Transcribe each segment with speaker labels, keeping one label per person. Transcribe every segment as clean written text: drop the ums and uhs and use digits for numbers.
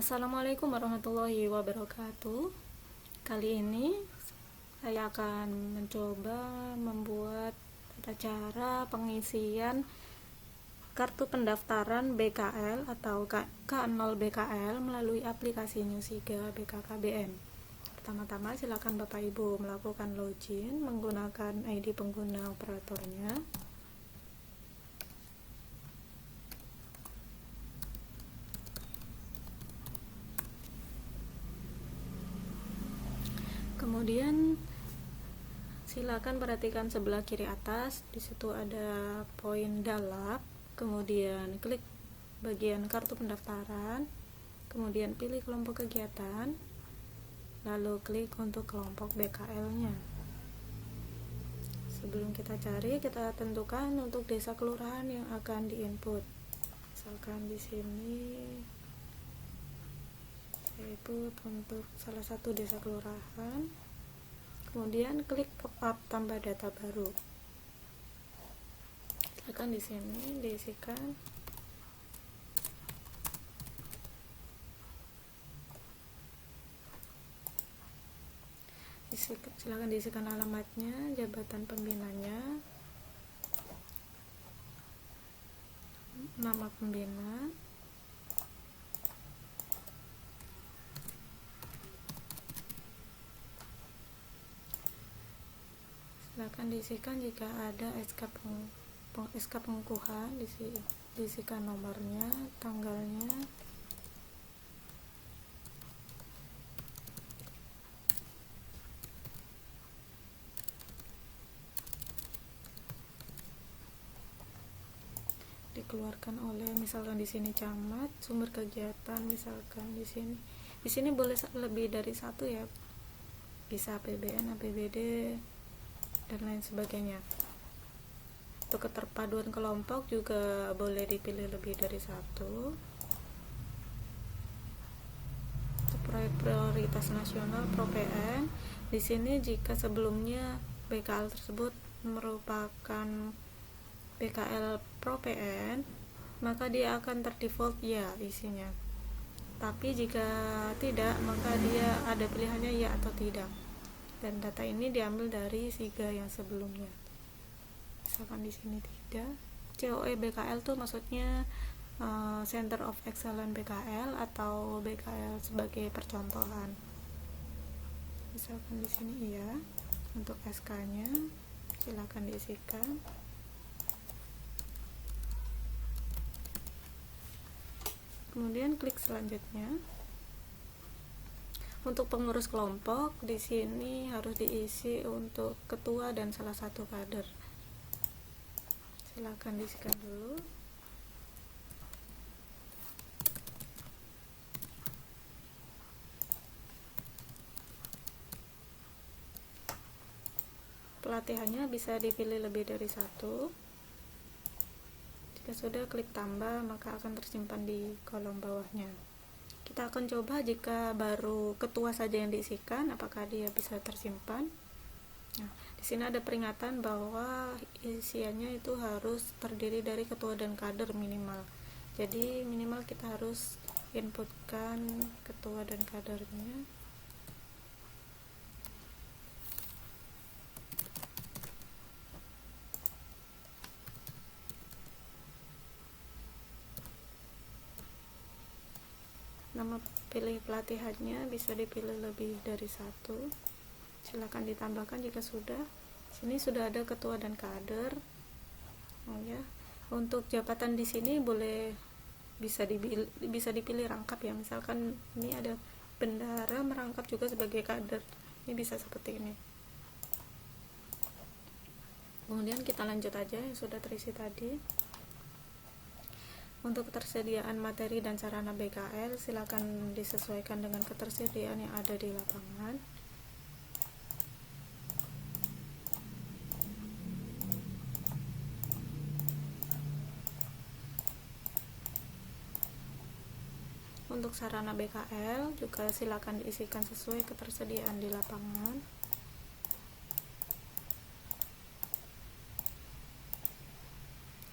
Speaker 1: Assalamualaikum warahmatullahi wabarakatuh. Kali ini saya akan mencoba membuat tata cara pengisian kartu pendaftaran BKL atau K0 BKL melalui aplikasi Nyusiga BKKBN. Pertama-tama silakan Bapak Ibu melakukan login menggunakan ID pengguna operatornya. Kemudian silakan perhatikan sebelah kiri atas, di situ ada poin dalab, kemudian klik bagian kartu pendaftaran, kemudian pilih kelompok kegiatan, lalu klik untuk kelompok BKL-nya. Sebelum kita cari, kita tentukan untuk desa kelurahan yang akan diinput. Misalkan di sini saya input untuk salah satu desa kelurahan. Kemudian klik pop up tambah data baru. Silakan di sini diisikan silakan diisikan alamatnya, jabatan pembinanya, nama pembina, silakan diisikan jika ada SK pengukuhan, diisikan nomornya, tanggalnya, dikeluarkan oleh misalkan di sini camat, sumber kegiatan misalkan di sini boleh lebih dari satu ya, bisa APBN, APBD dan lain sebagainya. Untuk keterpaduan kelompok juga boleh dipilih lebih dari satu. Untuk proyek prioritas nasional ProPN, di sini jika sebelumnya BKL tersebut merupakan BKL ProPN, maka dia akan terdefault ya isinya. Tapi jika tidak, maka dia ada pilihannya ya atau tidak. Dan data ini diambil dari SIGA yang sebelumnya. Misalkan di sini tidak. COE BKL tuh maksudnya Center of Excellence BKL atau BKL sebagai percontohan. Misalkan di sini iya. Untuk SK-nya silakan diisikan. Kemudian klik selanjutnya. Untuk pengurus kelompok di sini harus diisi untuk ketua dan salah satu kader. Silakan diisikan dulu. Pelatihannya bisa dipilih lebih dari satu. Jika sudah, klik tambah, maka akan tersimpan di kolom bawahnya. Kita akan coba jika baru ketua saja yang diisikan, apakah dia bisa tersimpan. Nah, di sini ada peringatan bahwa isiannya itu harus terdiri dari ketua dan kader minimal. Jadi minimal kita harus inputkan ketua dan kadernya. Nama pilih pelatihannya bisa dipilih lebih dari satu. Silakan ditambahkan jika sudah. Sini sudah ada ketua dan kader. Oh ya. Untuk jabatan di sini bisa dipilih rangkap ya. Misalkan ini ada bendara merangkap juga sebagai kader. Ini bisa seperti ini. Kemudian kita lanjut aja yang sudah terisi tadi. Untuk ketersediaan materi dan sarana BKL, silakan disesuaikan dengan ketersediaan yang ada di lapangan. Untuk sarana BKL juga silakan diisikan sesuai ketersediaan di lapangan.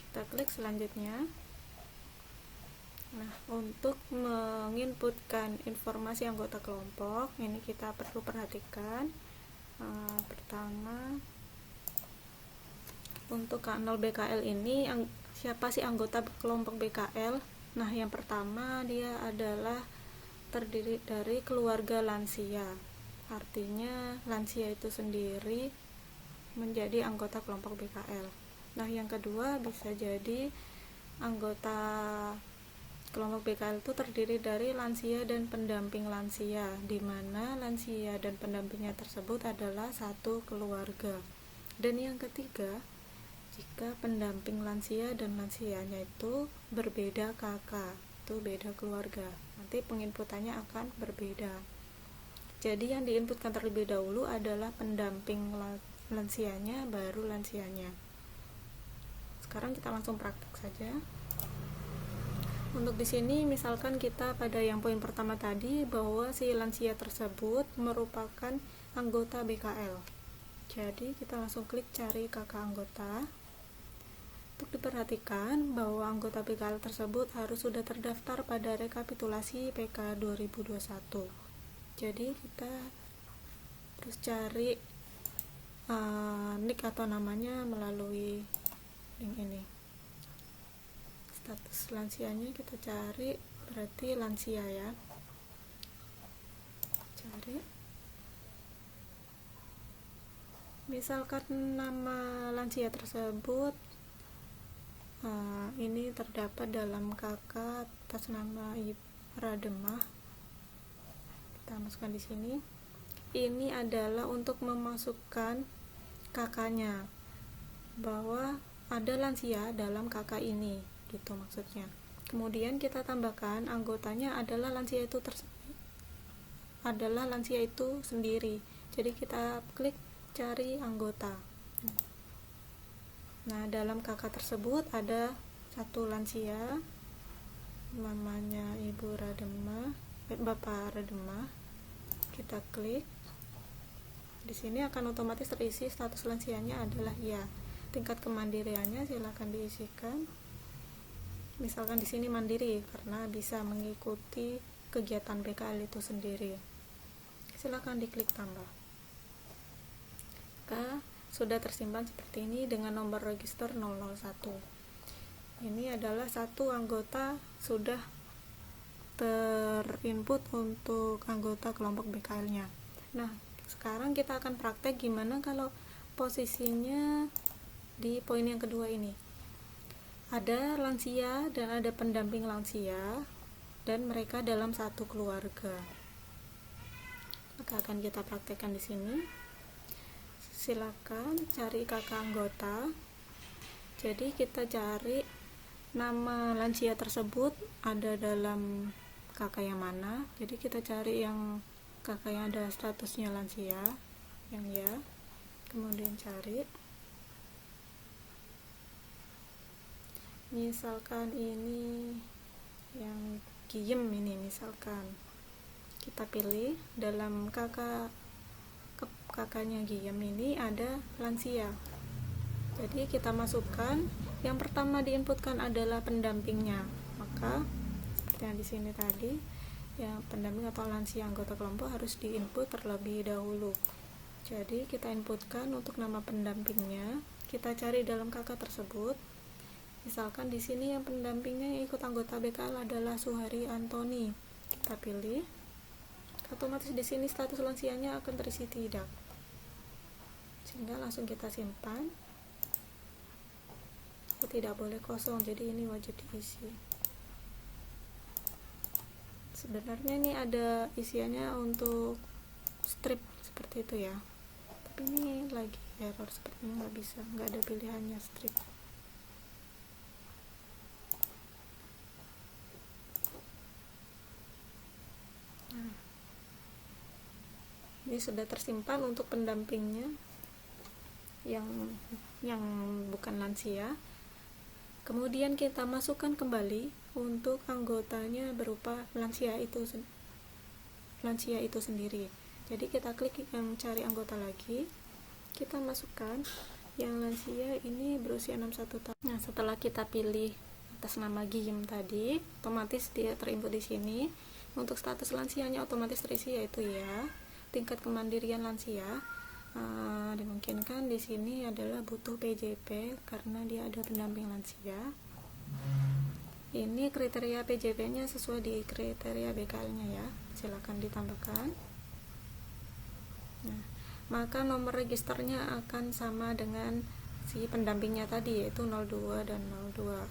Speaker 1: Kita klik selanjutnya. Nah, untuk menginputkan informasi anggota kelompok, ini kita perlu perhatikan. Pertama, untuk K0 BKL ini siapa sih anggota kelompok BKL? Nah, yang pertama dia adalah terdiri dari keluarga lansia. Artinya lansia itu sendiri menjadi anggota kelompok BKL. Nah, yang kedua bisa jadi anggota kelompok BKL itu terdiri dari lansia dan pendamping lansia, di mana lansia dan pendampingnya tersebut adalah satu keluarga. Dan yang ketiga, jika pendamping lansia dan lansianya itu berbeda kakak, itu beda keluarga, nanti penginputannya akan berbeda. Jadi yang diinputkan terlebih dahulu adalah pendamping lansianya, baru lansianya. Sekarang kita langsung praktek saja. Untuk di sini misalkan kita pada yang poin pertama tadi bahwa si lansia tersebut merupakan anggota BKL. Jadi kita langsung klik cari kakak anggota. Untuk diperhatikan bahwa anggota BKL tersebut harus sudah terdaftar pada rekapitulasi PK 2021. Jadi kita harus cari nick atau namanya melalui link ini. Status lansianya kita cari, berarti lansia ya. Cari. Misalkan nama lansia tersebut ini terdapat dalam KK atas nama Ibu Rademah. Kita masukkan di sini. Ini adalah untuk memasukkan kakaknya, bahwa ada lansia dalam kakak ini, gitu maksudnya. Kemudian kita tambahkan anggotanya adalah lansia itu sendiri. Jadi kita klik cari anggota. Nah, dalam kakak tersebut ada satu lansia, namanya Ibu Rademah, Bapak Rademah. Kita klik. Di sini akan otomatis terisi status lansianya adalah iya. Tingkat kemandiriannya silakan diisikan. Misalkan di sini mandiri karena bisa mengikuti kegiatan BKL itu sendiri. Silakan diklik tambah. Sudah tersimpan seperti ini dengan nomor register 001. Ini adalah satu anggota sudah terinput untuk anggota kelompok BKL-nya. Nah, sekarang kita akan praktek gimana kalau posisinya di poin yang kedua ini. Ada lansia dan ada pendamping lansia dan mereka dalam satu keluarga. Maka akan kita praktekkan di sini. Silakan cari kakak anggota. Jadi kita cari nama lansia tersebut ada dalam kakak yang mana. Jadi kita cari yang kakak yang ada statusnya lansia, yang ya. Kemudian cari. Misalkan ini yang Giem ini misalkan. Kita pilih dalam kakaknya Giem ini ada lansia. Jadi kita masukkan, yang pertama diinputkan adalah pendampingnya. Maka seperti yang di sini tadi, ya pendamping atau lansia anggota kelompok harus diinput terlebih dahulu. Jadi kita inputkan untuk nama pendampingnya, kita cari dalam kakak tersebut. Misalkan di sini yang pendampingnya yang ikut anggota BKL adalah Suhari Antoni. Kita pilih. Otomatis di sini status lansianya akan terisi tidak. Sehingga langsung kita simpan. Tidak boleh kosong, jadi ini wajib diisi. Sebenarnya ini ada isiannya untuk strip seperti itu ya. Tapi ini lagi error sepertinya nggak bisa, nggak ada pilihannya strip. Nah, ini sudah tersimpan untuk pendampingnya yang bukan lansia. Kemudian kita masukkan kembali untuk anggotanya berupa lansia itu sendiri. Jadi kita klik yang cari anggota lagi, kita masukkan yang lansia ini berusia 61 tahun. Nah, setelah kita pilih atas nama GIM tadi, otomatis dia terinput di sini. Untuk status lansianya otomatis terisi, yaitu ya tingkat kemandirian lansia. Dimungkinkan di sini adalah butuh PJP karena dia ada pendamping lansia. Ini kriteria PJP-nya sesuai di kriteria BKL-nya ya, silakan ditambahkan. Nah, maka nomor registernya akan sama dengan si pendampingnya tadi, yaitu 02 dan 02.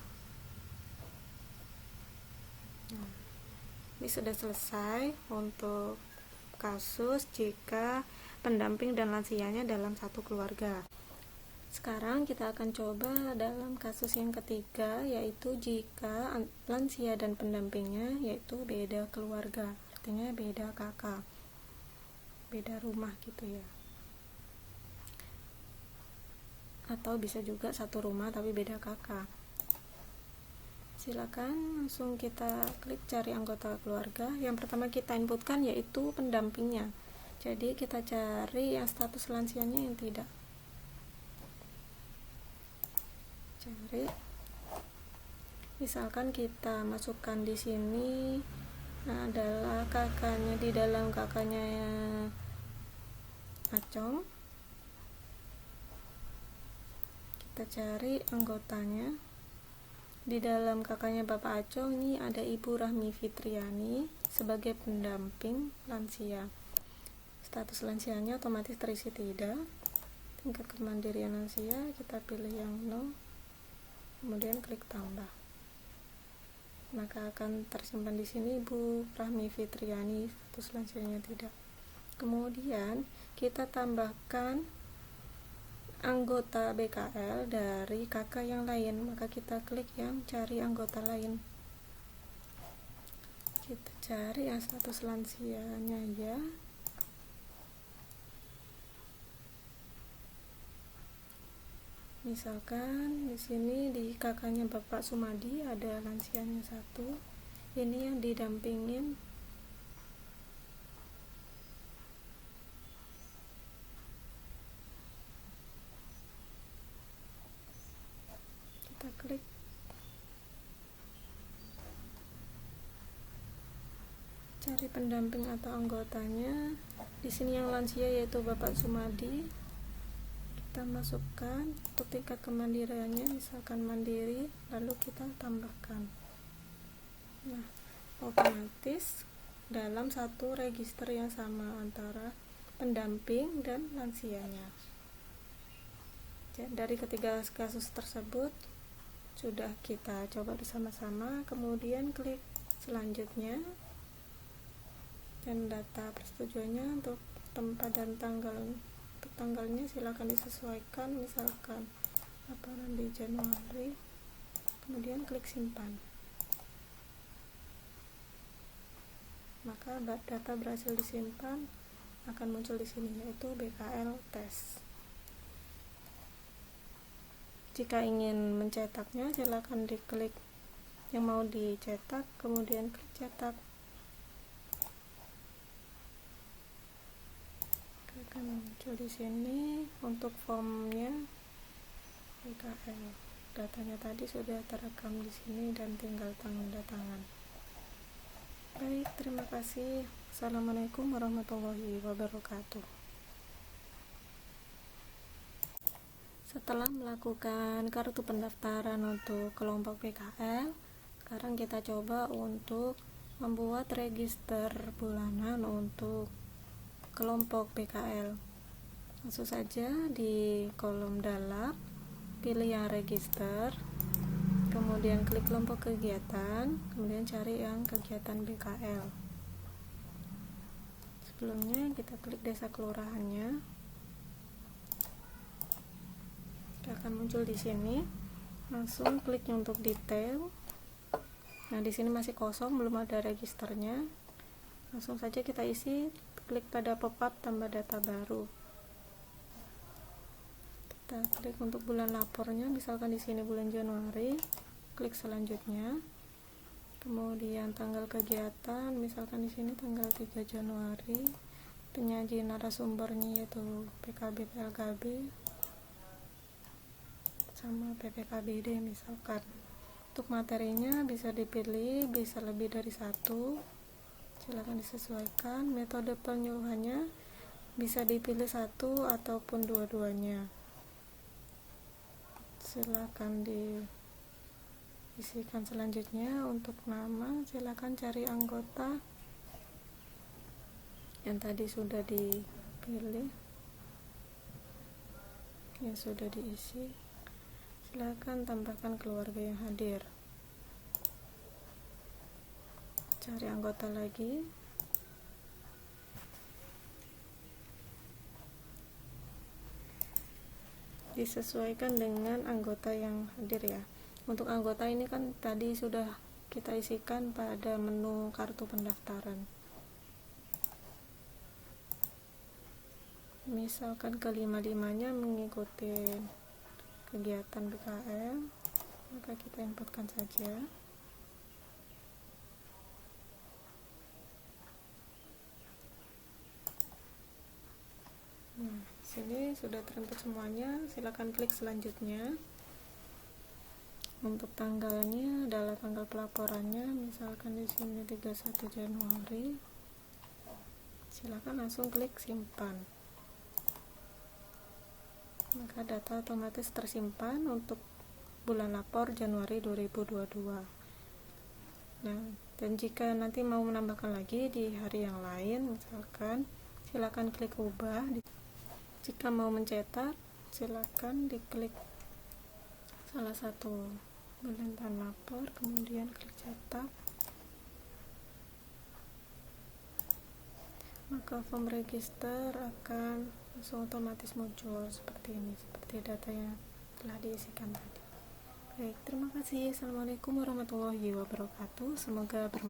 Speaker 1: Nah, ini sudah selesai untuk kasus jika pendamping dan lansianya dalam satu keluarga. Sekarang kita akan coba dalam kasus yang ketiga, yaitu jika lansia dan pendampingnya yaitu beda keluarga, artinya beda kakak, beda rumah gitu ya, atau bisa juga satu rumah tapi beda kakak. Silakan langsung kita klik cari anggota keluarga. Yang pertama kita inputkan yaitu pendampingnya, jadi kita cari yang status lansianya yang tidak. Cari, misalkan kita masukkan di sini adalah kakaknya, di dalam kakaknya Acong. Kita cari anggotanya. Di dalam kakaknya Bapak Acong ini ada Ibu Rahmi Fitriani sebagai pendamping lansia. Status lansianya otomatis terisi tidak. Tingkat kemandirian lansia kita pilih yang 0, kemudian klik tambah. Maka akan tersimpan di sini Ibu Rahmi Fitriani, status lansianya tidak. Kemudian kita tambahkan anggota BKL dari kakak yang lain, maka kita klik yang cari anggota lain. Kita cari yang status lansianya ya. Misalkan di sini di kakaknya Bapak Sumadi ada lansianya 1. Ini yang didampingin kita klik cari pendamping atau anggotanya. Di sini yang lansia yaitu Bapak Sumadi, kita masukkan untuk tingkat kemandiriannya, misalkan mandiri, lalu kita tambahkan. Nah, otomatis dalam satu register yang sama antara pendamping dan lansianya. Dari ketiga kasus tersebut sudah kita coba bersama-sama, kemudian klik selanjutnya, dan data persetujuannya untuk tempat dan tanggal. Untuk tanggalnya silakan disesuaikan, misalkan laporan di Januari, kemudian klik simpan. Maka data berhasil disimpan akan muncul di sini, yaitu BKL tes. Jika ingin mencetaknya, silakan diklik yang mau dicetak, kemudian klik cetak. Akan muncul di sini untuk formnya BKL. Datanya tadi sudah terekam di sini dan tinggal tanda tangan. Baik, terima kasih. Assalamualaikum warahmatullahi wabarakatuh. Setelah melakukan kartu pendaftaran untuk kelompok PKL, sekarang kita coba untuk membuat register bulanan untuk kelompok PKL. Langsung saja di kolom dalam, pilih yang register, kemudian klik kelompok kegiatan, kemudian cari yang kegiatan BKL. Sebelumnya kita klik desa kelurahannya. Akan muncul di sini, langsung klik untuk detail. Nah, di sini masih kosong, belum ada registernya. Langsung saja kita isi, klik pada pop-up tambah data baru. Kita klik untuk bulan lapornya, misalkan di sini bulan Januari, klik selanjutnya. Kemudian tanggal kegiatan, misalkan di sini tanggal 3 Januari. Penyaji narasumbernya yaitu PKB PLKB sama PPKBD misalkan. Untuk materinya bisa dipilih, bisa lebih dari satu, silakan disesuaikan. Metode penyuluhannya bisa dipilih satu ataupun dua-duanya, silakan diisikan. Selanjutnya untuk nama, silakan cari anggota yang tadi sudah dipilih, yang sudah diisi. Silakan tambahkan keluarga yang hadir. Cari anggota lagi. Disesuaikan dengan anggota yang hadir ya. Untuk anggota ini kan tadi sudah kita isikan pada menu kartu pendaftaran. Misalkan kelima-limanya mengikuti kegiatan BKL, maka kita inputkan saja. Nah, sini sudah terinput semuanya, silakan klik selanjutnya. Untuk tanggalnya adalah tanggal pelaporannya, misalkan di sini 31 Januari. Silakan langsung klik simpan. Maka data otomatis tersimpan untuk bulan lapor Januari 2022. Nah, dan jika nanti mau menambahkan lagi di hari yang lain, misalkan silakan klik ubah. Jika mau mencetak, silakan diklik salah satu bulan tahun lapor, kemudian klik cetak. Maka form register akan langsung otomatis muncul seperti ini, seperti data yang telah diisikan tadi. Baik, terima kasih. Assalamualaikum warahmatullahi wabarakatuh. Semoga bermanfaat.